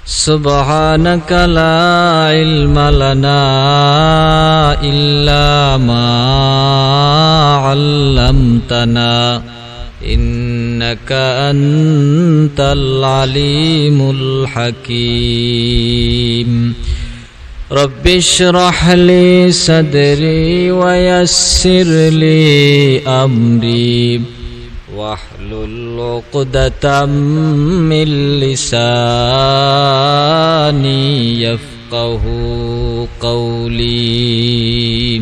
سبحانك لا علم لنا إلا ما علمتنا إنك أنت العليم الحكيم رب اشرح لي صدري ويسر لي أمري واحلل عقدة من لساني يفقه قولي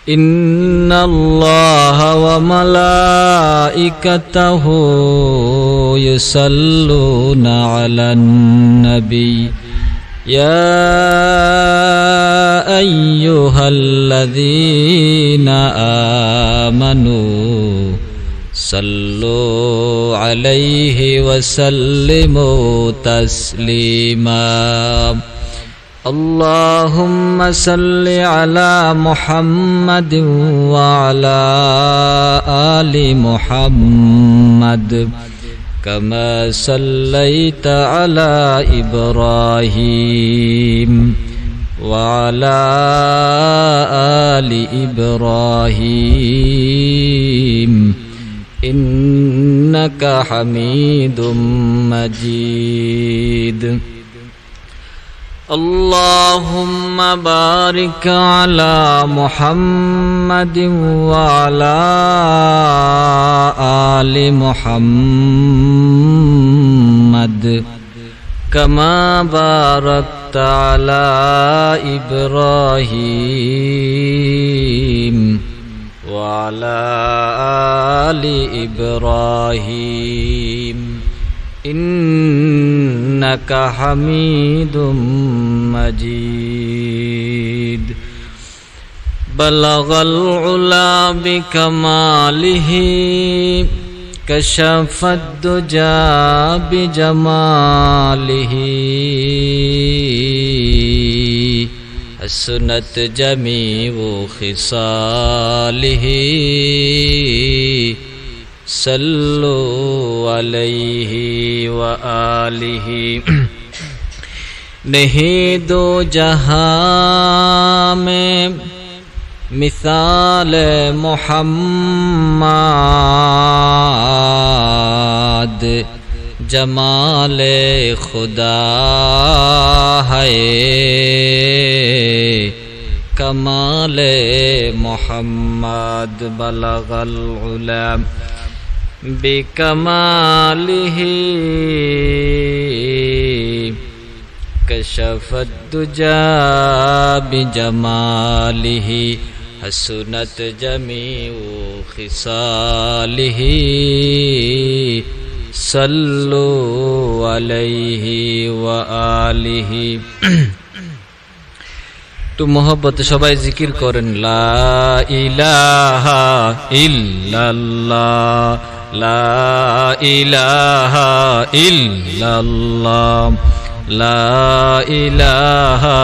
إن الله وملائكته يصلون على النبي يا أيها الذين آمنوا صلوا عليه وسلموا تسليما اللهم صل على محمد وعلى آل محمد كما صليت على إبراهيم وعلى آل إبراهيم إنك حميد مجيد اللهم بارك على محمد وعلى آل محمد كما باركت على إبراهيم وعلى آل إبراهيم إنك حميد مجيد بلغ العلا بكماله كشف الدجى بجماله حسنت جميع خصاله صلوا عليه وآله نہیں دو جہاں میں مثال محمد جمال خدا ہے کمال محمد بلغ العلا بکمالہ کشف الدجى بجمالہ حسنت جمیع خصالہ صلوا علیہ وآلہ تو محبت সবাই জিকির করেন লা ইলাহা ইল্লাল্লাহ লা ইলাহা ইল্লাল্লাহ লা ইলাহা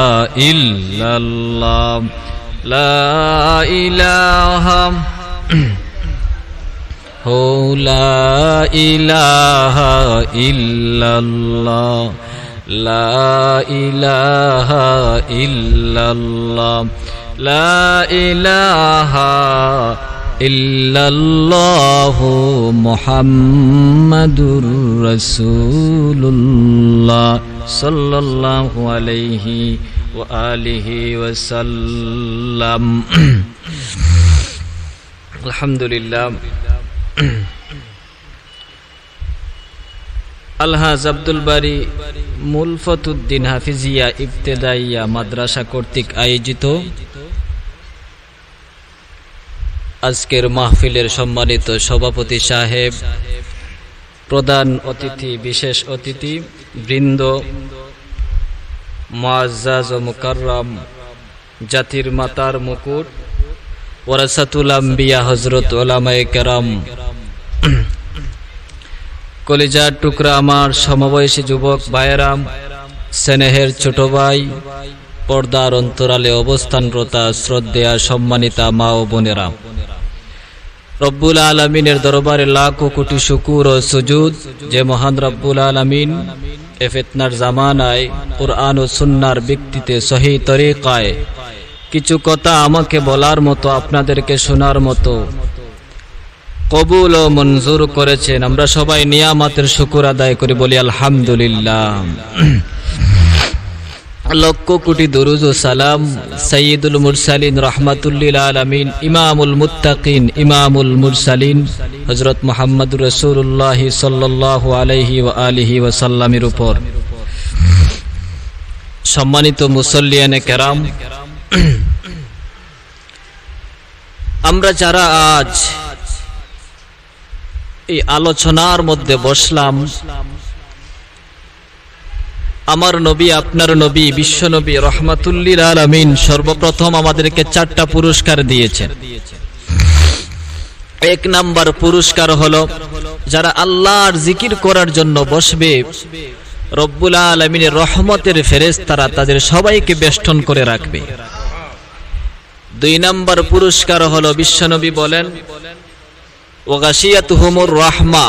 ইল্লাল্লাহ লা ইলাহা হো লা ইলাহা ইল্লাল্লাহ লা ইলাহা ইল্লাল্লাহ লা ইলাহা ইল্লাল্লাহু মুহাম্মাদুর রাসূলুল্লাহ সাল্লাল্লাহু আলাইহি ওয়া আলিহি ওয়া সাল্লাম আলহামদুলিল্লাহ আলহাজ আব্দুল বারী মুলফতুদ্দিন হাফিজিয়া ইবতেদাইয়া মাদ্রাসা কর্তৃক আয়োজিত আজকের মাহফিলের সম্মানিত সভাপতি সাহেব, প্রধান অতিথি, বিশেষ অতিথি বৃন্দ, মুআজ্জাজ ও মুকাররম জাতির মাতার মুকুট ওয়ারাসাতুল আম্বিয়া হযরত উলামায়ে কেরাম, কলিজার টুকরা আমার সমবয়সী যুবক ভাইয়েরাম, স্নেহের ছোট ভাই, পর্দার অন্তরালে অবস্থানরত শ্রদ্ধেয়া সম্মানিতা মা ও বোনেরা, রব্বুল আলামিনের দরবারে লাখো কোটি শুকুর ও সুজুদ যে মহান রব্বুল আলামিন এ ফিতনার জামানায় কুরআন ও সুন্নাহর ভিত্তিতে সহি তরিকায় কিছু কথা আমাকে বলার মতো, আপনাদেরকে শোনার মতো কবুল ও মঞ্জুর করেছেন। আমরা সবাই নিয়ামতের শুকর আদায় করি, বলি আলহামদুলিল্লাহ। লক্ষ কোটি দুরুদ ও সালাম সাইয়্যিদুল মুরসালিন রাহমাতুল্লিল আলামিন ইমামুল মুত্তাকিন ইমামুল মুরসালিন হযরত মুহাম্মদুর রাসূলুল্লাহ সাল্লাল্লাহু আলাইহি ওয়া আলিহি ওয়া সাল্লামের উপর। সম্মানিত মুসল্লিয়ানে কেরাম, আমরা যারা আজ এই আলোচনার মধ্যে বসলাম, আমার নবী, আপনার নবী, বিশ্ব নবী রহমাতুল্লিল আলামিন সর্বপ্রথম আমাদেরকে 4টা পুরস্কার দিয়েছেন। 1 নাম্বার পুরস্কার হলো যারা আল্লাহর জিকির করার জন্য বসবে, রব্বুল আলামিনের রহমতের ফেরেশতারা তাদের সবাইকে বেষ্টন করে রাখবে। 2 নাম্বার পুরস্কার হলো বিশ্বনবী বলেন ওয়া গাশিয়াতুহুমুর রাহমা,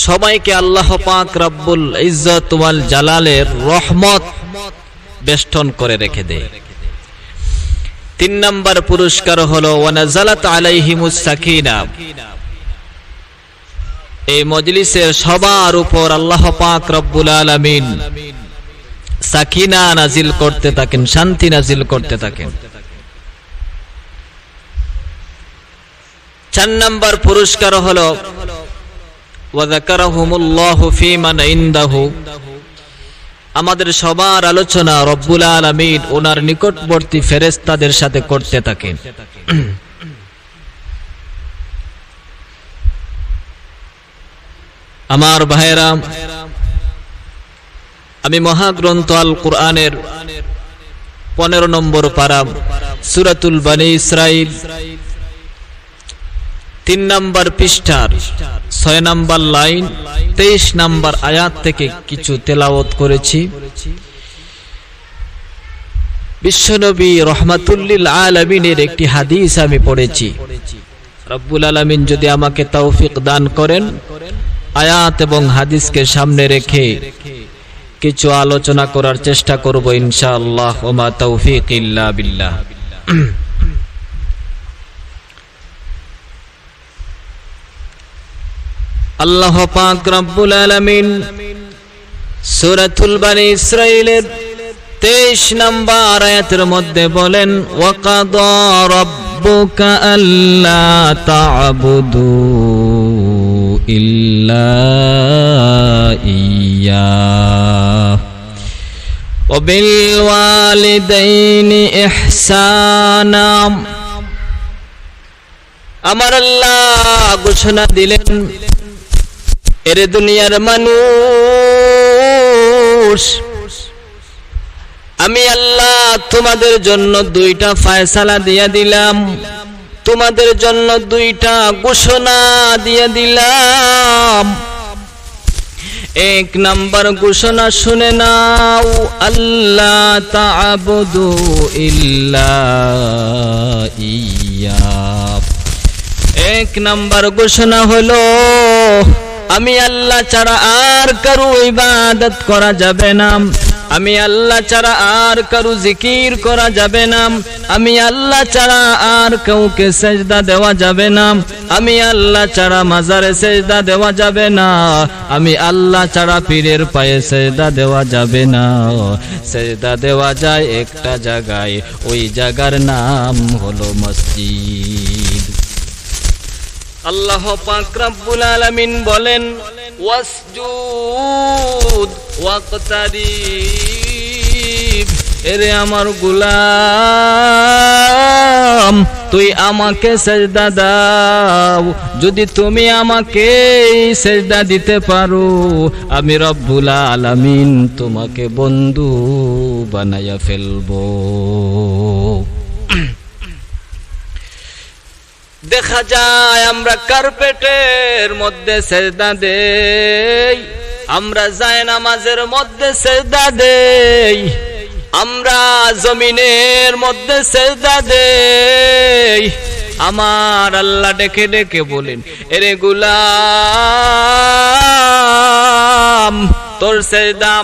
সবাইকে আল্লাহ পাক রব্বুল ইজ্জত ওয়াল জালালের রহমত বেষ্টন করে রেখে দেয়। 3 নাম্বার পুরস্কার হলো ওয়া নাযালাত আলাইহিমুস সাকিনা, এই মজলিসের সবার উপর আল্লাহ পাক রব্বুল আলামিন সাকিনা নাজিল করতে থাকেন, শান্তি নাজিল করতে থাকেন। 4 নাম্বার পুরস্কার হলো ওয়া যাকারাহুমুল্লাহু ফীমান ইনদাহু, আমাদের সবার আলোচনা রব্বুল আলামিন ওনার নিকটবর্তী ফেরেশতাদের সাথে করতে থাকেন। আমার ভাইরা, আমি মহাগ্রন্থ আল কুরআনের 15 নম্বর পারা সূরাতুল বনী ইসরাঈল 3 নম্বর পৃষ্ঠার 6 নম্বর লাইন 23 নম্বর আয়াত থেকে কিছু তেলাওয়াত করেছি। বিশ্বনবী রহমাতুল্লিল আলামিনের একটি হাদিস আমি পড়েছি। রব্বুল আলামিন যদি আমাকে তৌফিক দান করেন, আয়াত এবং হাদিসকে সামনে রেখে কিছু আলোচনা করার চেষ্টা করব ইনশাআল্লাহ। ওয়া মা তৌফিক ইল্লা বিল্লাহ। আল্লাহ পাক রব্বুল আলামিন সূরাতুল বনী ইসরাঈলের 23 নম্বর আয়াতের মধ্যে বলেন ওয়া কাদা রাব্বুকা আল্লা তা'বুদু ইল্লা ইয়্যাহু ওয়া বিল ওয়ালিদাইনি ইহসানা। আমার আল্লাহ ঘোষণা দিলেন, এরে দুনিয়ার মানুষ, আমি আল্লাহ তোমাদের জন্য 2টা ফয়সালা দিয়ে দিলাম, তোমাদের জন্য 2টা ঘোষণা দিয়ে দিলাম। 1 নাম্বার ঘোষণা শুনে নাও, আল্লাহ তা'বুদু ইল্লা ইয়্যাহু। 1 নাম্বার ঘোষণা হলো আমি আল্লাহ ছাড়া আর কারো ইবাদত করা যাবে না, আমি আল্লাহ ছাড়া আর কারো জিকির করা যাবে না, আমি আল্লাহ ছাড়া আর কাউকে সেজদা দেওয়া যাবে না, আমি আল্লাহ ছাড়া মাজারে সেজদা দেওয়া যাবে না, আমি আল্লাহ ছাড়া পীরের পায়ে সেজদা দেওয়া যাবে না। সেজদা দেওয়া যায় একটা জায়গায়, ওই জায়গার নাম হলো মসজিদ। আল্লাহ পাক রব্বুল আলামিন বলেন ওয়াসজুদ ওয়াকতারিব, এরে আমার গোলাম তুই আমাকে সেজদা দাও, যদি তুমি আমাকে সেজদা দিতে পারো আমি রব্বুল আলামিন তোমাকে বন্ধু বানায়া ফেলবো। দেখা যায় আমরা কার্পেটের মধ্যে সেজদা দেই, আমরা জায়নামাজের মধ্যে সেজদা দেই, আমরা জমিনের মধ্যে সেজদা দেই। আমার আল্লাহ ডেকে ডেকে বলেন, এরে গোলাম তোর সেজদা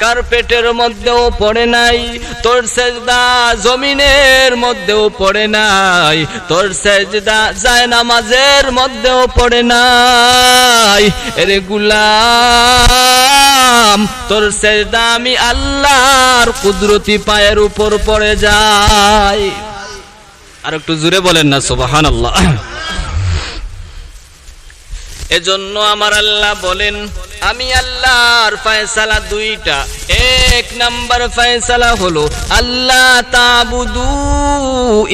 কার্পেটের মধ্যেও পড়ে নাই, তোর সেজদা জমিনের মধ্যেও পড়ে নাই, তোর সেজদা জায়নামাজের মধ্যেও পড়ে নাই। এরে গোলাম, তোর সেজদা আমি আল্লাহর কুদরতি পায়ের উপর পড়ে যায়। আর একটু জোরে বলেন না সুবহানাল্লাহ। এজন্য আমার আল্লাহ বলেন, আমি আল্লাহর ফয়সালা দুইটা। এক নাম্বার ফয়সালা হলো আল্লাহ তাবুদু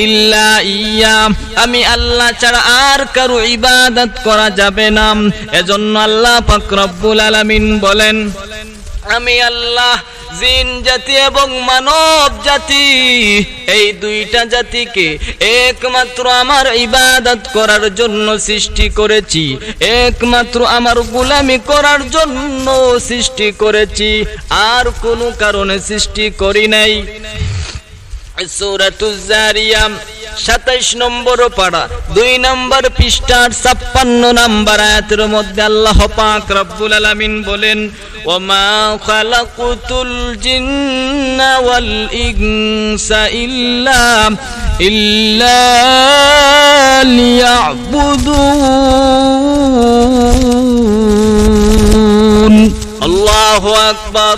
ইল্লা ইয়া, আমি আল্লাহ ছাড়া আর কারো ইবাদত করা যাবে না। এজন্য আল্লাহ পাক রব্বুল আলামিন বলেন, আমি আল্লাহ জিন জাতি এবং মানব জাতি এই দুইটা জাতিকে একমাত্র আমার ইবাদত করার জন্য সৃষ্টি করেছি, একমাত্র আমার গোলামি করার জন্য সৃষ্টি করেছি, আর কোনো কারণে সৃষ্টি করি নাই। সূরাতুজ জারিয়াত 27 নম্বর পারা 2 নম্বর পৃষ্ঠার 56 নম্বর আয়াতের মধ্যে আল্লাহ পাক রব্বুল আলামিন বলেন, ওমা খালাকুতুল জিন্না ওয়াল ইনসা ইল্লা লিয়াবুদুন। আল্লাহু আকবার।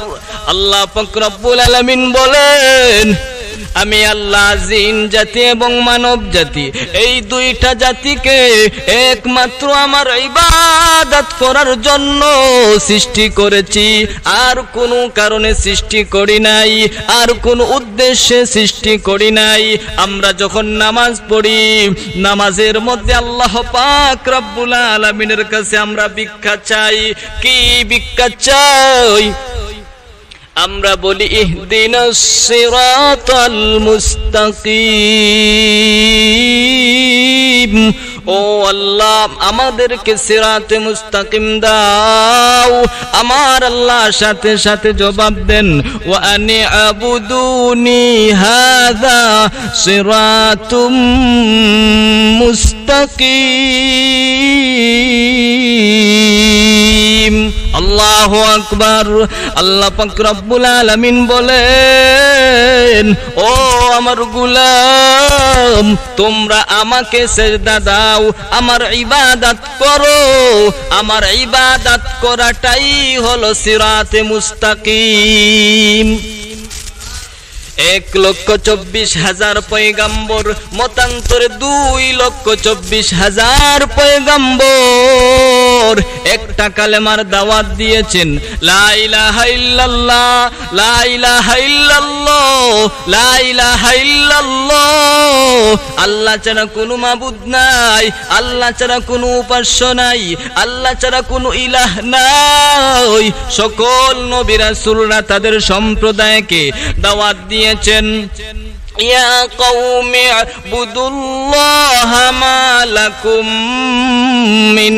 আল্লাহ পাক রব্বুল আলামিন বলেন, আমি আল্লাহ জিন জাতি এবং মানব জাতি এই দুইটা জাতিকে একমাত্র আমার ইবাদত করার জন্য সৃষ্টি করেছি, আর কোনো কারণে সৃষ্টি করি নাই, আর কোনো উদ্দেশ্যে সৃষ্টি করি নাই। আমরা যখন নামাজ পড়ি, নামাজের মধ্যে আল্লাহ পাক রব্বুল আলামিনের কাছে আমরা ভিক্ষা চাই। কি ভিক্ষা চাই? আমরা বলি ইহদিনাস সিরাতাল মুস্তাকিম, ও আল্লাহ আমাদেরকে সিরাতে মুস্তাকিম দাও। আমার আল্লাহ সাথে সাথে জবাব দেন, ওয়া আনি আবুদুনি হাযা সিরাতুম মুস্তাকিম। আল্লাহু আকবার। আল্লাহ পাক রব্বুল আলামিন বলেন, ও আমার গোলাম, তোমরা আমাকে সিজদা দাও, আমার ইবাদত করো। আমার ইবাদত করাটাই হলো সিরাতে মুস্তাকিম। 1,24,000 পয়গম্বর, মতান্তরে 2,24,000 পয়গম্বর একটা কালেমার দাওয়াত দিয়েছেন, লা ইলাহা ইল্লাল্লাহ, লা ইলাহা ইল্লাল্লাহ, লা ইলাহা ইল্লাল্লাহ। আল্লাহ ছাড়া কোনো মাবুদ নাই, আল্লাহ ছাড়া কোনো উপাস্য নাই, আল্লাহ ছাড়া কোনো ইলাহ নাই। সকল নবী রাসূলরা তাদের সম্প্রদায়কে দাওয়াত দিয়ে ইয়া কওমি ইবুদুল্লাহা মা লাকুম মিন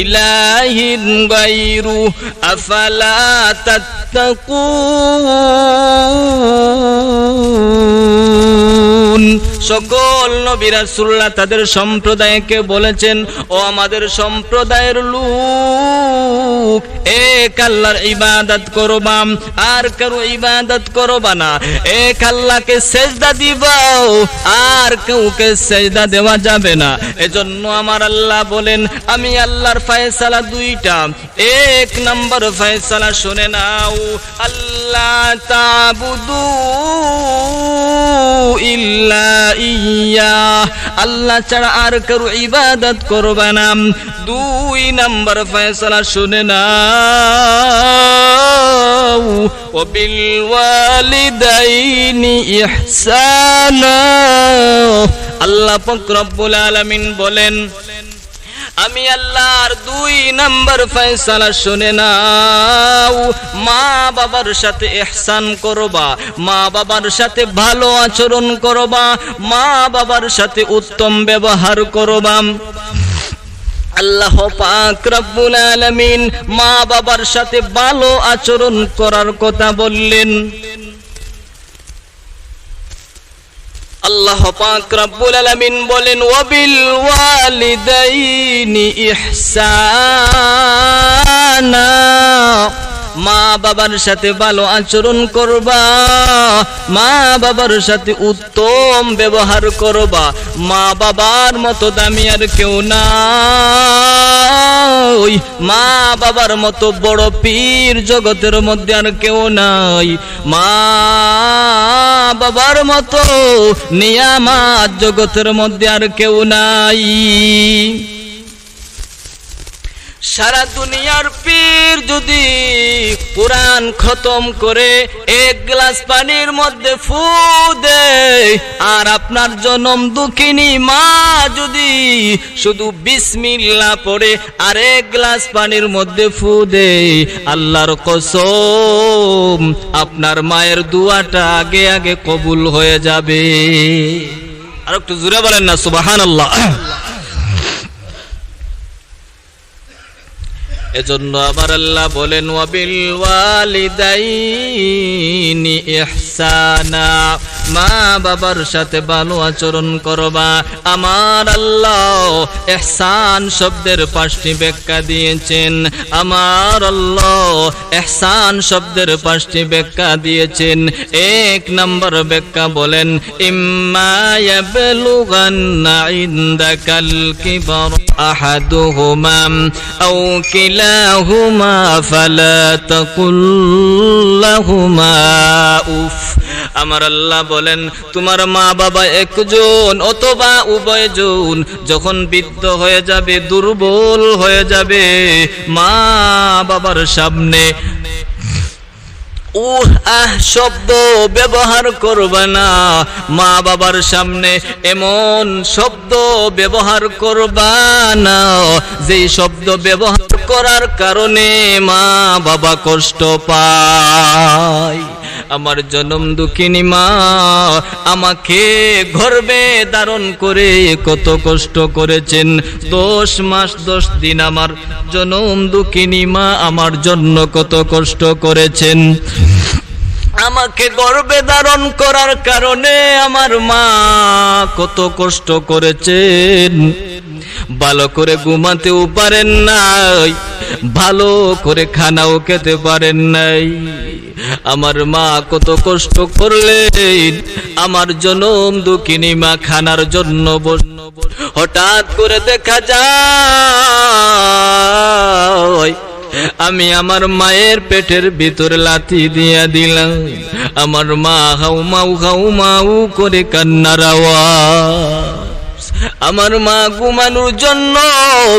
ইলাহিন গায়রু আফালা তাত্তাকুন। সকল নবী রাসূলরা তাদের সম্প্রদায়কে বলেছেন, ও আমাদের সম্প্রদায়ের লোক, এক আল্লাহর ইবাদত করবা, আর কারো ইবাদত করবা না। এক আল্লাহকে সেজদা দিবাও, আর কাউকে সেজদা দেওয়া যাবে না। এজন্য আমার আল্লাহ বলেন, আমি আল্লাহর ফয়সালা দুইটা। এক নম্বর ফয়সালা শুনে নাও, আল্লাহ তাবুদু ইল্লা ইয়া, আল্লাহ ছাড়া আর কারো ইবাদত করবে না। 2 নম্বর ফয়সালা শুনে নাও, ওয়া বিল ওয়ালিদাইনি ইহসানা। আল্লাহ পাক রব্বুল আলামিন বলেন, আমি আল্লাহর 2 নম্বর ফয়সালা শুনে নাও, মা বাবার সাথে ইহসান করবা, মা বাবার সাথে ভালো আচরণ করবা, মা বাবার সাথে উত্তম ব্যবহার করবা। আল্লাহ পাক রব্বুল আলামিন মা বাবার সাথে ভালো আচরণ করার কথা বললেন। আল্লাহ পাক রব্বুল আলামিন বলেন, ওয়াবিল ওয়ালিদাইনি ইহসানা, মা বাবার সাথে ভালো আচরণ করবা, মা বাবার সাথে উত্তম ব্যবহার করবা। মা বাবার মতো দামি আর কেউ নাই, মা বাবার মতো বড় পীর জগতের মধ্যে আর কেউ নাই, মা বাবার মতো নিয়ামত জগতের মধ্যে আর কেউ নাই। সারা দুনিয়ার পীর যদি কুরআন খতম করে এক গ্লাস পানির মধ্যে ফু দেয়, আর আপনার জনম দুঃখিনী মা যদি শুধু বিসমিল্লাহ পড়ে আর এক গ্লাস পানির মধ্যে ফু দেয়, আল্লাহর কসম আপনার মায়ের দুয়াটা আগে আগে কবুল হয়ে যাবে। আর একটু জোরে বলেন না সুবহানাল্লাহ। এজন্য আমার আল্লাহ বলেন ওয়াবিল ওয়ালিদাইনি ইহসানা, মা বাবার সাথে ভালো আচরণ করবা। আমার আল্লাহ ইহসান শব্দের 5টি ব্যাখ্যা দিয়েছেন। আমার আল্লাহ ইহসান শব্দের 5টি ব্যাখ্যা দিয়েছেন। 1 নম্বর ব্যাখ্যা বলেন ইম্মা ইয়াবলুগান্না ইনদাকাল কিবার আহাদুহুমা আও কিলাহুমা ফালা তাকুল লাহুমা উফ। আমার আল্লাহ বলেন তোমার মা বাবা একজন অথবা উভয়জন যখন বৃদ্ধ হয়ে যাবে, দুর্বল হয়ে যাবে, মা বাবার সামনে শব্দ ব্যবহার করবে না। মা বাবার সামনে এমন শব্দ ব্যবহার করবা না যে শব্দ ব্যবহার করার কারণে মা বাবা কষ্ট পায়। আমার জনম দুঃখিনী মা আমাকে গর্ভে ধারণ করে কত কষ্ট করেছেন। 10 মাস 10 দিন আমার জনম দুঃখিনী মা আমার জন্য কত কষ্ট করেছেন। আমাকে গর্ভে ধারণ করার কারণে আমার মা কত কষ্ট করেছেন। ভালো করে ঘুমাতেও পারেন নাই, ভালো করে খানাও খেতে পারেন নাই। আমার মা কত কষ্ট করলেন আমার জনম দুঃখিনী মা খানার জন্য। হঠাৎ করে দেখা যায় আমি আমার মায়ের পেটের ভিতর লাথি দিয়া দিলাম। আমার মা হাউমাউ হাউমাউ করে কান্নার আওয়াজ। আমার মা ঘুমানোর জন্য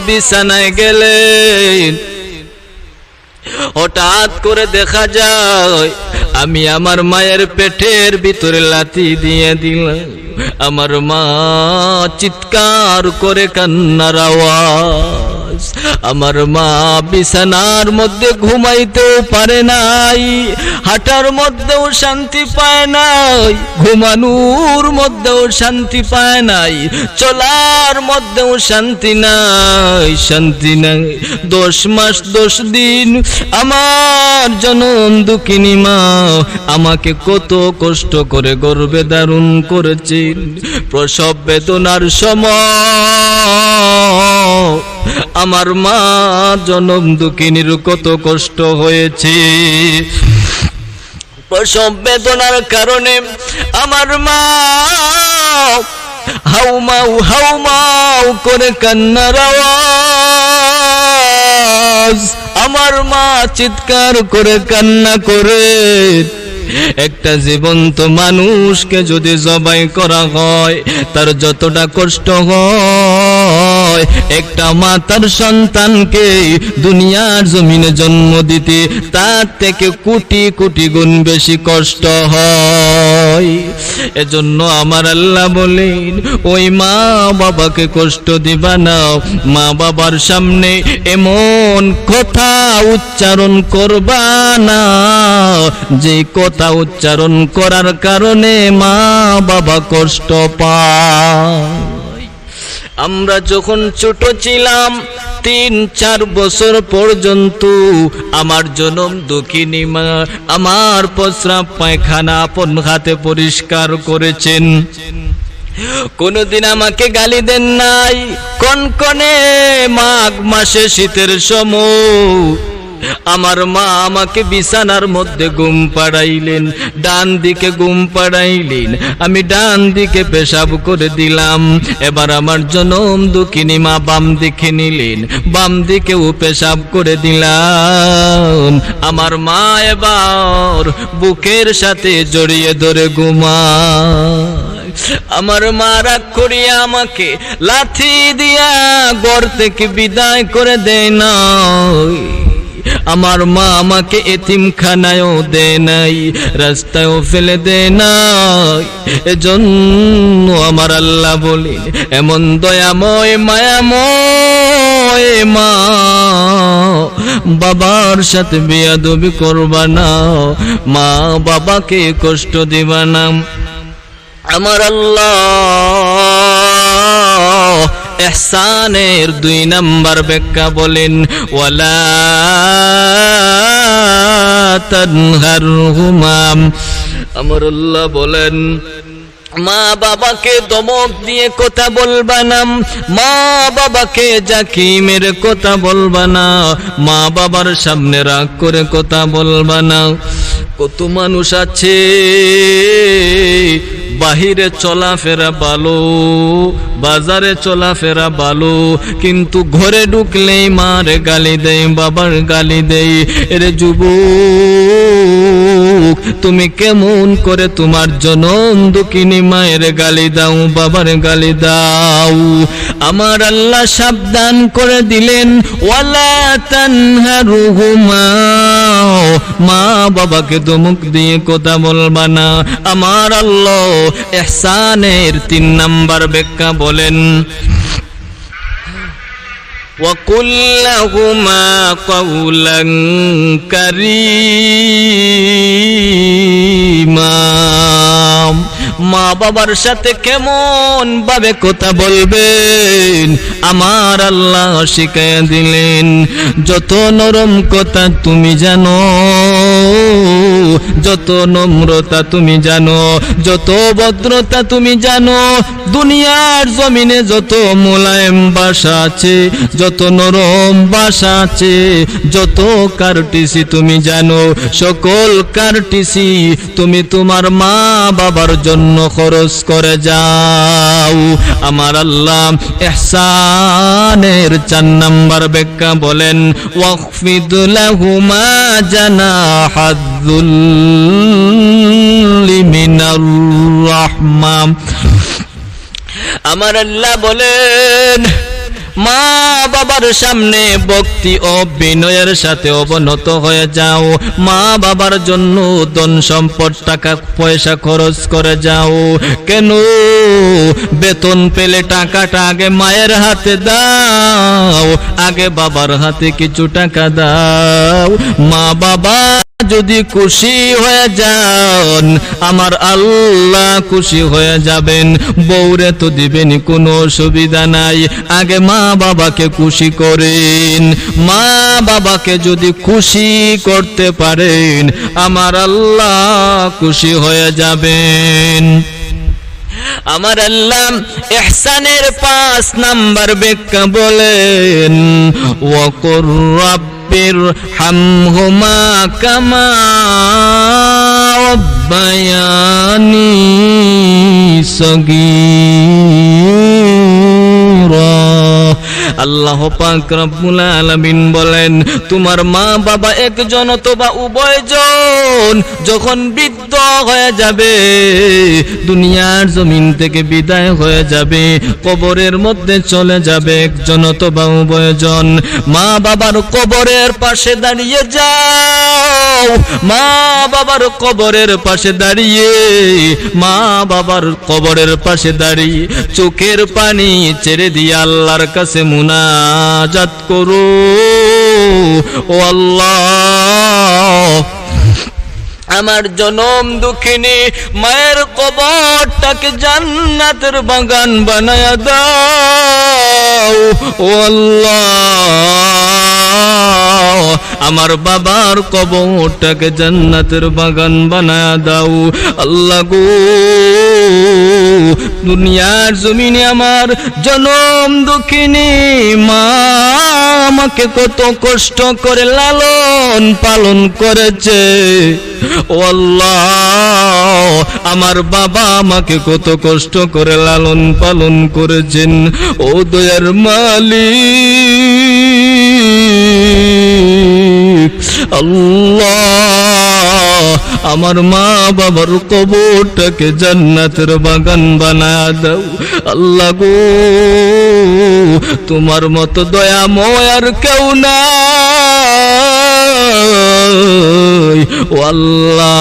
বিছানায় গেলেন। হঠাৎ করে দেখা যায় আমি আমার মায়ের পেটের ভিতরে লাথি দিয়ে দিলাম। আমার মা চিৎকার করে কান্নার আওয়াজ। আমার মা বিছানার মধ্যে ঘুমাইতেও পারে নাই, হাঁটার মধ্যেও শান্তি পায় নাই, ঘুমানোর মধ্যেও শান্তি পায় নাই, চলার মধ্যেও শান্তি নাই, শান্তি নাই। 10 মাস 10 দিন আমার জনম দুঃখিনী মা আমাকে কত কষ্ট করে গর্ভে ধারণ করেছেন। প্রসব বেদনার সময় আমার মা জনম দুঃখিনীর কত কষ্ট হয়েছে। প্রসব বেদনার কারণে আমার মা হাউমাউ হাউমাউ করে কান্নার আওয়াজ। আমার মা চিৎকার করে কান্না করে। একটা জীবন্ত মানুষকে যদি জবাই করা হয় তার যতটা কষ্ট হয়, একটা মা তার সন্তানকে দুনিয়ার জমিনে জন্ম দিতে তার থেকে কোটি কোটি গুণ বেশি কষ্ট হয়। এজন্য আমার আল্লাহ বলেন ওই মা বাবাকে কষ্ট দিবা না। মা বাবার সামনে এমন কথা উচ্চারণ করবা না যে কথা উচ্চারণ করার কারণে মা বাবা কষ্ট পায়। আমরা যখন ছোট ছিলাম 3-4 বছর পর্যন্ত আমার জনম দুঃখিনী মা আমার প্রস্রাব পায়খানা আপন হাতে পরিষ্কার করেছেন। কোনদিন আমাকে গালি দেন নাই। কনকনে মাঘ মাসে শীতের সময় আমার মা আমাকে বিছানার মধ্যে ঘুম পাড়াইলেন, ডান দিকে ঘুম পাড়াইলেন, আমি ডান দিকে পেশাব করে দিলাম। এবার আমার জনম দুঃখিনী মা বাম দিকে নিলেন, বাম দিকেও পেশাব করে দিলাম। আমার মা এবার বুকের সাথে জড়িয়ে ধরে ঘুমায়। আমার মা রাগ করিয়া আমাকে লাথি দিয়া ঘর থেকে বিদায় করে দেয় না। আমার মা আমাকে এতিমখানায়ও দেয় নাই, রাস্তায়ও ফেলে দেয় নাই। এজন্য আমার আল্লাহ বলেন, এমন দয়াময় মায়াময় মা, বাবার সাথে বেয়াদবি করবা না, মা বাবাকে কষ্ট দিবা না। আমার আল্লাহ ইহসানের 2 নাম্বার ব্যাখ্যা বলেন, ওয়ালা তানহারহুমা। আমার আল্লাহ বলেন, মা বাবাকে ধমক দিয়ে কথা বলবা না, মা বাবাকে জাকি মেরে কথা বলবা না, মা বাবার সামনে রাগ করে কথা বলবা না। কত মানুষ আছে বাহিরে চলাফেরা ভালো, বাজারে চলাফেরা ভালো, কিন্তু ঘরে ঢুকলেই মার গালি দেয়, বাবার গালি দেয়। এরে যুবক, তুমি কেমন করে তোমার জনম দুঃখিনী মায়ের গালি দাও, বাবার গালি দাও? আমার আল্লাহ সাবধান করে দিলেন, ওয়ালা তানহারহুমা, মা বাবাকে ধমক দিয়ে কথা বলবা না। আমার আল্লাহ ইহসানের 3 নাম্বার ব্যাখ্যা বলেন, وَقُلْ لَهُمَا قَوْلًا كَرِيمًا। মা বাবার সাথে কেমন ভাবে কথা বলবেন আমার আল্লাহ শিখাইয়া দিলেন। যত নরম কথা তুমি জানো, যত নম্রতা তুমি জানো, যত ভদ্রতা তুমি জানো, দুনিয়ার জমিনে যত মোলায়েম ভাষা আছে, যত নরম ভাষা আছে, যত কার্টিসি তুমি জানো, সকল কার্টিসি তুমি তোমার মা বাবার জন্য খরচ করে যাও। আমার আল্লাহ ইহসানের 4 নাম্বার ব্যাখ্যা বলেন, ওয়াখফিদ লাহুমা জানাহাযুল্লি মিনার রাহমা। আমার আল্লাহ বলেন, মা বাবার সামনে ভক্তি ও বিনয়ের সাথে অবনত হয়ে যাও। মা বাবার জন্য ধন সম্পদ টাকা পয়সা খরচ করে যাও। কেন? বেতন পেলে টাকাটা আগে মায়ের হাতে দাও, আগে বাবার হাতে কিছু টাকা দাও। মা বাবা যদি খুশি হয়ে যান, আমার আল্লাহ খুশি হয়ে যাবেন। বউরে তো দিবেন, কোনো অসুবিধা নাই, আগে মা বাবাকে খুশি করেন। মা বাবাকে যদি খুশি করতে পারেন, আমার আল্লাহ খুশি হয়ে যাবেন। আমার আল্লাহ ইহসানের 5 নাম্বার ব্যাখ্যা বলেন, ওয়াকুর রাব্বিরহামহুমা কামা রাব্বায়ানি সগীরা। আল্লাহ পাক রব্বুল আলামিন বলেন, তোমার মা বাবা একজন অথবা উভয়জন যখন বৃদ্ধ হয়ে যাবে, দুনিয়ার জমিন থেকে বিদায় হয়ে যাবে, কবরের মধ্যে চলে যাবে একজন অথবা উভয়জন, মা বাবার কবরের পাশে দাঁড়িয়ে যাও। মা বাবার কবরের পাশে দাঁড়িয়ে, মা বাবার কবরের পাশে দাঁড়িয়ে চোখের পানি ছেড়ে দিয়ে আল্লাহর কাছে মুনাজাত করো, ও আল্লাহ আমার জনম দুঃখিনী মায়ের কবরটাকে জান্নাতের বাগান বানায়া দাও ও আল্লাহ। আমার বাবার কবরটাকে জান্নাতের বাগান বানায়া দাও আল্লাহ গো। দুনিয়ার জমিনে আমার জনম দুঃখিনী মা আমাকে কত কষ্ট করে লালন পালন করেছে ও আল্লাহ। আমার বাবা আমাকে কত কষ্ট করে লালন পালন করেছেন ও দয়ার মালিক আল্লাহ। আমার মা বাবার কবরটাকে জান্নাতের বাগান বানায়া দাও আল্লাহ গো। তোমার মতো দয়াময় আর কেউ নাই ও আল্লাহ।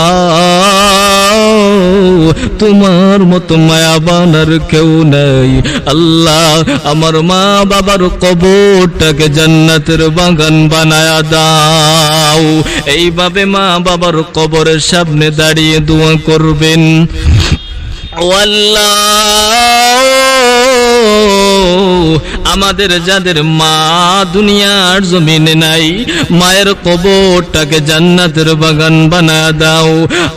তোমার মতো মায়াবান আর কেউ নাই আল্লাহ। আমার মা বাবার কবরটাকে জান্নাতের বাগান বানায়া দাও। এইভাবে মা বাবার কবরের সামনে দাঁড়িয়ে দোয়া করবেন ও আল্লাহ। আমাদের যাদের মা দুনিয়ার জমিনে নাই মায়ের কবরটাকে জান্নাতের বাগান বানায়া দাও।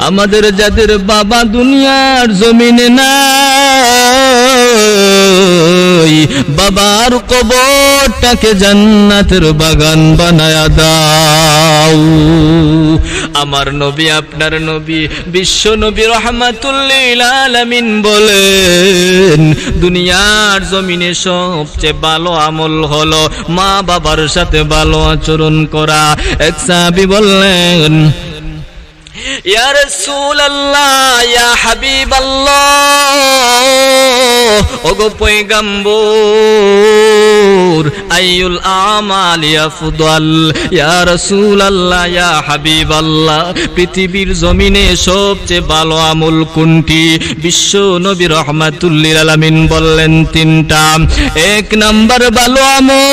আমাদের যাদের বাবা দুনিয়ার জমিনে নাই বাবার কবরটাকে জান্নাতের বাগান বানায়া দাও। আমার নবী আপনার নবী বিশ্ব নবী রাহমাতুল লিল আলামিন বলেন দুনিয়ার জমিনে সবচেয়ে ভালো আমল হলো মা বাবার সাথে ভালো আচরণ করা। এক সাহাবী বললেন ইয়া রাসূলুল্লাহ ইয়া হাবিবাল্লাহ ওগো পয়গম্বর আইয়ুল আমালি আফদাল। ইয়া রাসূলুল্লাহ ইয়া হাবিবাল্লাহ পৃথিবীর জমিনে সবচেয়ে ভালো আমল কোনটি? বিশ্ব নবী রাহমাতুল লিল আলামিন বললেন তিনটা। এক নাম্বার ভালো আমল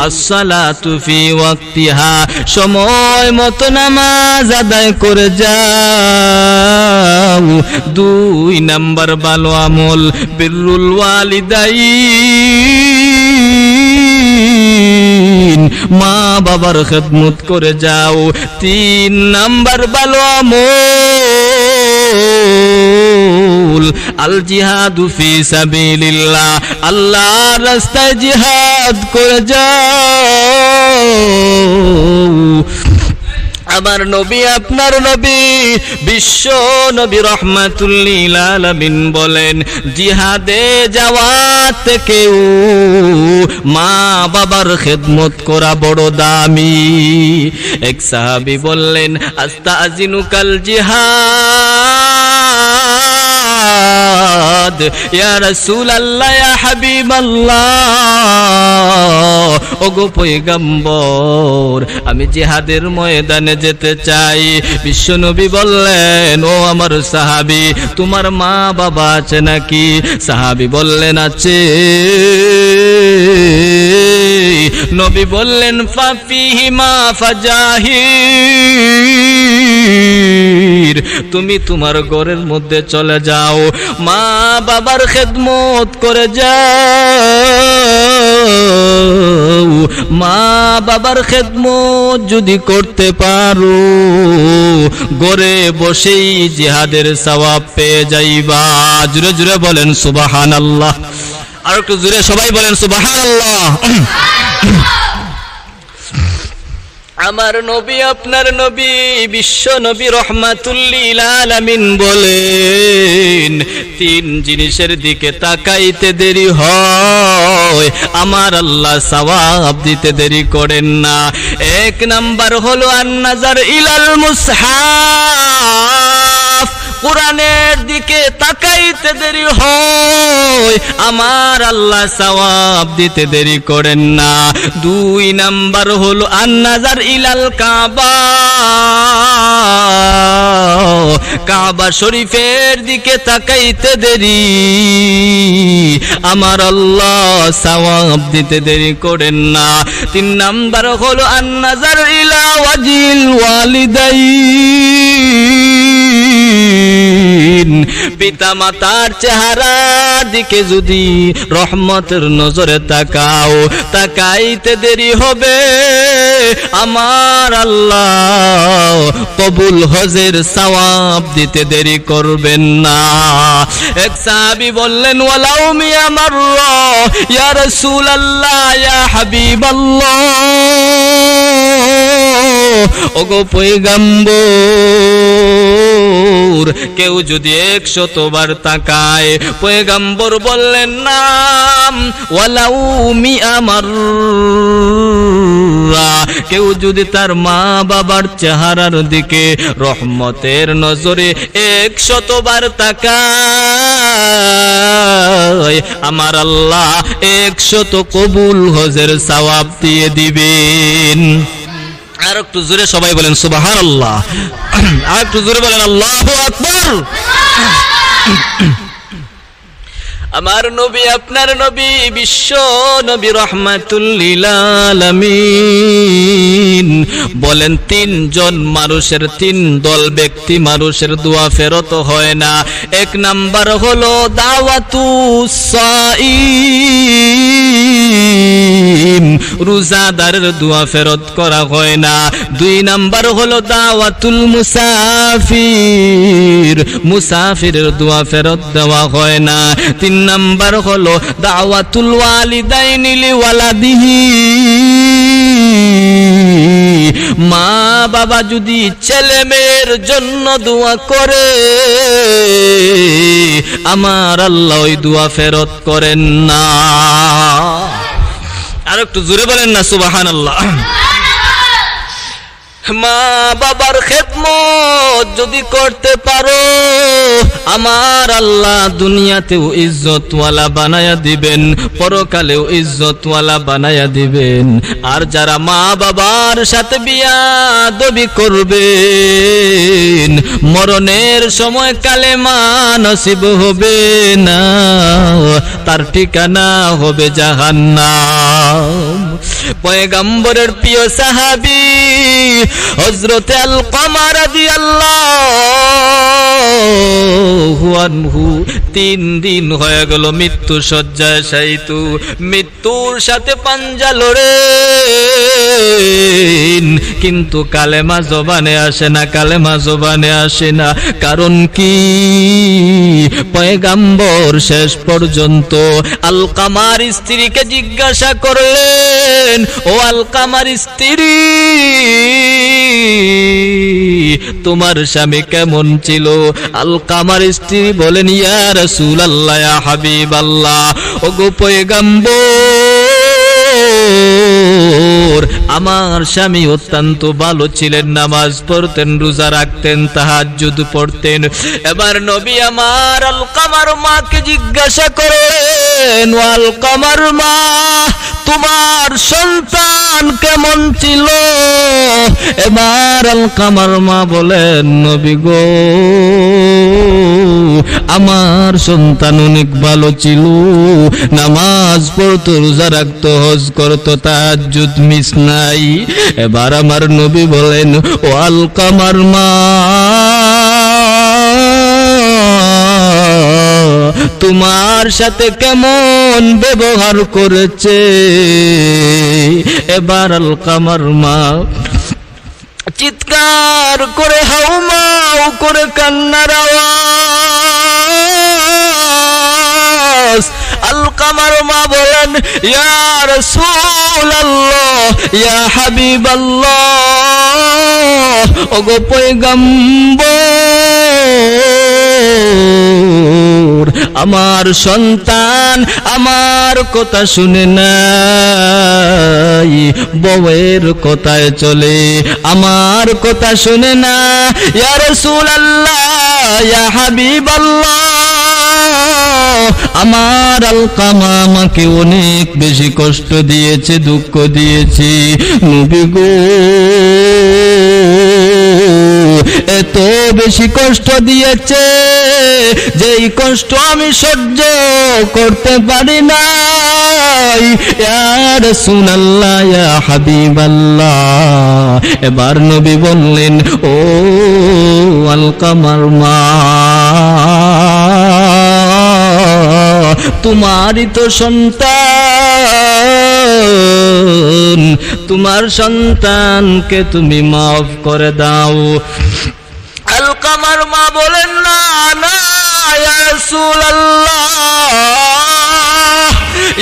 আসসালাতু ফি ওয়াক্তিহা সময় মতো নামাজ আদায় করে যাও। দুই নাম্বার ভালো আমল বিররুল ওয়ালিদাইন মা বাবার খেদমত করে যাও। তিন নাম্বার ভালো আমল আল জিহাদু ফি সাবিলিল্লাহ আল্লাহর রাস্তায় জিহাদ করে যাও। আমার নবী আপনার নবী বিশ্ব নবী রাহমাতুল লিল আলামিন বলেন জিহাদে যাওয়া থেকেও মা বাবার খেদমত করা বড় দামি। এক সাহাবী বললেন আস্তাজিনুকাল জিহাদ ইয়া রাসূলুল্লাহ ইয়া হাবিবাল্লাহ ওগো পয়গম্বর আমি জিহাদের ময়দানে যেতে চাই। বিশ্বনবী বললেন ও আমার সাহাবী তোমার মা বাবা আছে নাকি? সাহাবী বললেন আছে। নবী বললেন ফাফিহিমা ফাজাহির তুমি তোমার ঘরের মধ্যে চলে যাও মা বাবার খেদমত করে যাও। মা বাবার খেদমত যদি করতে পারো ঘরে বসেই জিহাদের সওয়াব পেয়ে যাইবা। জোরে জোরে বলেন সুবহানাল্লাহ। আর একটু জোরে সবাই বলেন সুবহানাল্লাহ। আমার নবী আপনার নবী বিশ্ব নবী রাহমাতুল লিল আলামিন বলেন তিন জিনিসের দিকে তাকাইতে দেরি হয় আমার আল্লাহ সওয়াব দিতে দেরি করেন না। এক নাম্বার হলো আন-নাজার ইলাল মুসহাফ কোরআনের দিকে তাকাইতে দেরি হয় আমার আল্লাহ সওয়াব দিতে দেরি করেন না। দুই নাম্বার হলো আন-নাজার ইলাল কাবা কাবা শরীফের দিকে তাকাইতে দেরি আমার আল্লাহ সওয়াব দিতে দেরি করেন না। তিন নাম্বার হলো আন-নাজার ইলা ওয়াজিল ওয়ালিদাইন, পিতা মাতার চেহারার দিকে যদি রহমতের নজরে তাকাও, তাকাইতে দেরি হবে, আমার আল্লাহ কবুল হজের সওয়াব দিতে দেরি করবেন না। এক সাহাবী বললেন, ওয়ালাউ মিয়া মাররা ইয়া রাসূলুল্লাহ ইয়া হাবিবাল্লাহ, ওগো পয়গম্বর, কেউ যদি 100 বার তাকায়, পয়গম্বর বললেন না, ওয়ালাউ মিয়া মাররা, কেউ যদি তার মা বাবার চেহারার দিকে রহমতের নজরে 100 বার তাকায়, আমার আল্লাহ 100 কবুল হজের সওয়াব দিয়ে দিবেন। আর একটু জোরে সবাই বলেন সুবহানাল্লাহ, আর একটু জোরে বলেন আল্লাহু আকবার। আমার নবী, আপনার নবী, বিশ্ব নবী রহমাতুল লিল আলামিন বলেন, 3 জন মানুষের, 3 দল ব্যক্তি মানুষের দোয়া ফেরত হয় না। 1 নাম্বার হলো দাওয়াতুস সাঈম, রোজাদারের দোয়া ফেরত করা হয় না। 2 নাম্বার হলো দাওয়াতুল মুসাফির, মুসাফিরের দোয়া ফেরত দেওয়া হয় না। 3 নাম্বার হলো দাওয়াতুল ওয়ালিদাইনি লিওয়ালাদিহি, মা বাবা যদি ছেলে মেয়ের জন্য দোয়া করে, আমার আল্লাহ ওই দোয়া ফেরত করেন না। আর একটু জোরে বলেন না সুবহানাল্লাহ। মা বাবার খেদমত যদি করতে পারো, আমার আল্লাহ দুনিয়াতেও ইজ্জতওয়ালা বানায়া দিবেন, পরকালেও ইজ্জতওয়ালা বানায়া দিবেন। আর যারা মা বাবার সাথে বিয়াদবি করবেন, মরণের সময় কালেমা নসিব হবে না, তার ঠিকানা হবে জাহান্নাম। পয়গম্বরের প্রিয় সাহাবী হযরত আলকামা রাদিয়াল্লাহু আনহু 3 দিন হয়ে গেল মৃত্যু শয্যায় শায়িত, মৃত্যুর সাথে পাঞ্জা লড়ে, কিন্তু কালেমা জবানে আসে না, কালেমা জবানে আসে না। কারণ কি? পয়গম্বর শেষ পর্যন্ত আলকামার স্ত্রীকে জিজ্ঞাসা করলেন, ও আলকামার স্ত্রী, তোমার স্বামী কেমন ছিল? আলকামার স্ত্রী বলেন, ইয়া রাসূলুল্লাহ, ইয়া হাবিবাল্লাহ, ওগো পয়গম্বর, আমার স্বামী অত্যন্ত ভালো ছিলেন, নামাজ পড়তেন, রোজা রাখতেন, তাহাজ্জুদ পড়তেন। এবার নবী আমার আলকামার মাকে জিজ্ঞাসা করেন, ও আলকামার মা, তোমার সন্তান কেমন ছিল? এবার আলকামার মা বলেন, নবী গো, আমার সন্তান অনেক ভালো ছিল, নামাজ পড়তো, রোজা রাখতো, হজ করতো, তাহাজ্জুদ মিস নাই। এবার আমার নবী বলেন, ও আলকামার মা, তোমার সাথে কেমন ব্যবহার করেছে? এবার আলকামার মা চিৎকার করে হাউমাউ করে কান্নার আওয়াজ। আলকামার মা বলেন, ইয়া রাসূলুল্লাহ, ইয়া হাবিবাল্লাহ, ওগো পয়গম্বর, আমার সন্তান আমার কথা শুনে নাই, বউয়ের কথায় চলে, আমার কথা শুনে না। ইয়া রাসূলুল্লাহ, ইয়া হাবিবাল্লাহ, আমার আলকামা আমাকে অনেক বেশি কষ্ট দিয়েছে, দুঃখ দিয়েছে। নবী গো, এত বেশি কষ্ট দিয়েছে, যেই কষ্ট আমি সহ্য করতে পারি না। নাই ইয়া রাসূলুল্লাহ ইয়া হাবিবাল্লাহ। এবার নবী বললেন, ও আলকামার মা, তোমারই তো সন্তান, তোমার সন্তানকে তুমি মাফ করে দাও। আলকামার মা বলেন, না না ইয়া রাসূলুল্লাহ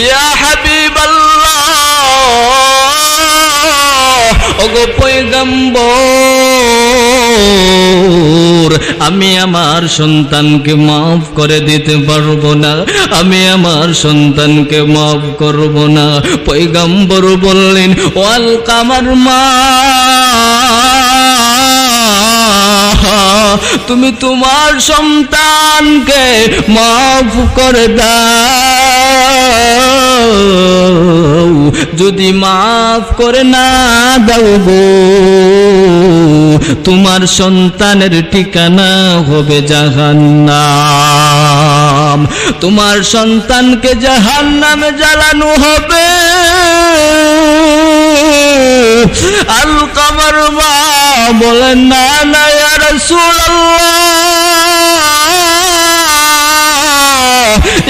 ইয়া হাবিবাল্লাহ, ওগো পয়গম্বর, আমি আমার সন্তানকে মাফ করে দিতে পারবো না, আমি আমার সন্তানকে মাফ করব না। পয়গম্বর বললেন, ও আলকামার মা, তুমি তোমার সন্তানকে মাফ করে দাও, যদি মাফ করে না দাও গো, তোমার সন্তানের ঠিকানা হবে জাহান্নাম, তোমার সন্তানকে জাহান্নামে জ্বালানো হবে। আলকামার মা বলেন, না না ইয়া রাসূলুল্লাহ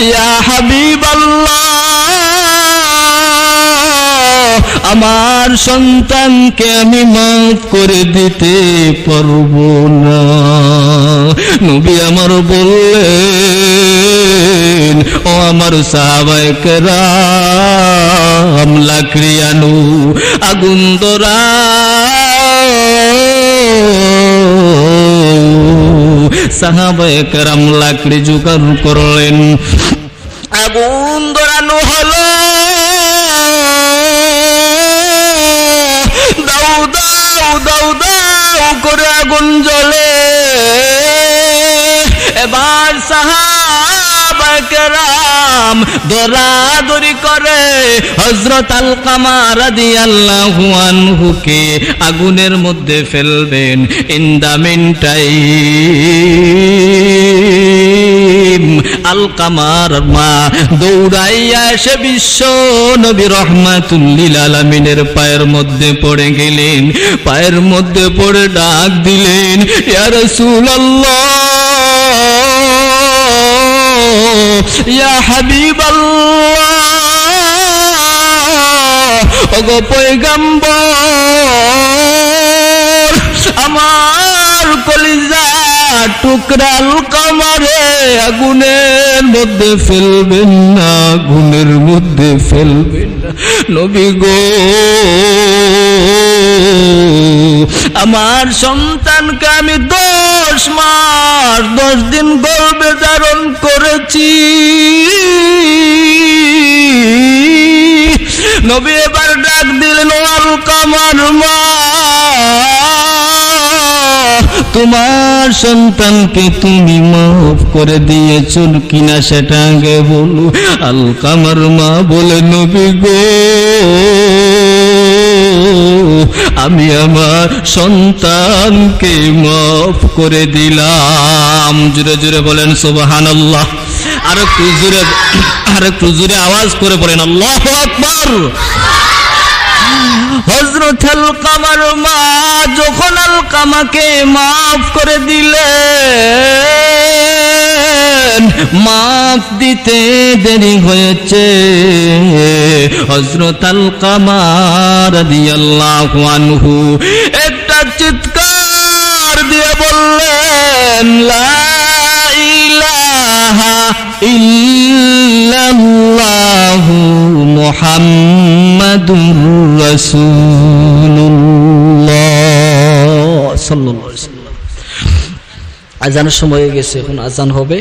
ইয়া হাবিবাল্লাহ, আমার সন্তানকে আমি মাফ করে দিতে পারবো না। নবী আমার বললেন, ও আমার সাহাবায়ে কেরাম, লাকড়ি আনো, আগুন ধরাও। সাহাবায়ে কেরাম লাকড়ি জোগাড় করলেন, আগুন ধরানো হলো। দাও দাও দাও দাও করে আগুন জ্বলে। এবার সাহাবায়ে কেরাম দরাদরি করে হযরত আলকামা রাদিয়াল্লাহু আনহুকে আগুনের মধ্যে ফেলবেন। ইন দা মিন টাইম আলকামার মা দৌড়াইয়া এসে বিশ্ব নবী রাহমাতুল লিল আলামিনের পায়ের মধ্যে পড়ে গেলেন, পায়ের মধ্যে পড়ে ডাক দিলেন, ইয়া রাসূলুল্লাহ ইয়া হাবিবাল্লাহ, ওগো পয়গম্বর, আমার কলিজা টুকরা আলকামারে আগুনের মধ্যে ফেলবেন না, আগুনের মধ্যে ফেলবেন না। নবী গো, আমার সন্তানকে আমি 10 মাস 10 দিন গর্ভে ধারণ করেছি। নবী এবার ডাক দিলেন, ও আলকামার মা, তোমার সন্তানকে তুমি মাফ করে দিয়েছো কিনা সেটা আগে বলো। আলকামার মা বলে, নবী গো, আমি আমার সন্তানকে মাফ করে দিলাম। জোরে জোরে বলেন সুবহানাল্লাহ। আর একটু জোরে আওয়াজ করে বলেন আল্লাহু আকবার। হযরত আলকামার মা যখন আলকামাকে মাফ করে দিলেন, মাফ দিতে দেরি হয়েছে। হযরত আলকামা রাদিয়াল্লাহু আনহু একটা চিৎকার দিয়ে বললেন, লা ইলাহা ইল্লাল্লাহু মুহাম্মাদুর রাসূলুল্লাহ সাল্লাল্লাহু আলাইহি ওয়াসাল্লাম। আজানের সময় হয়ে গেছে, এখন আজান হবে।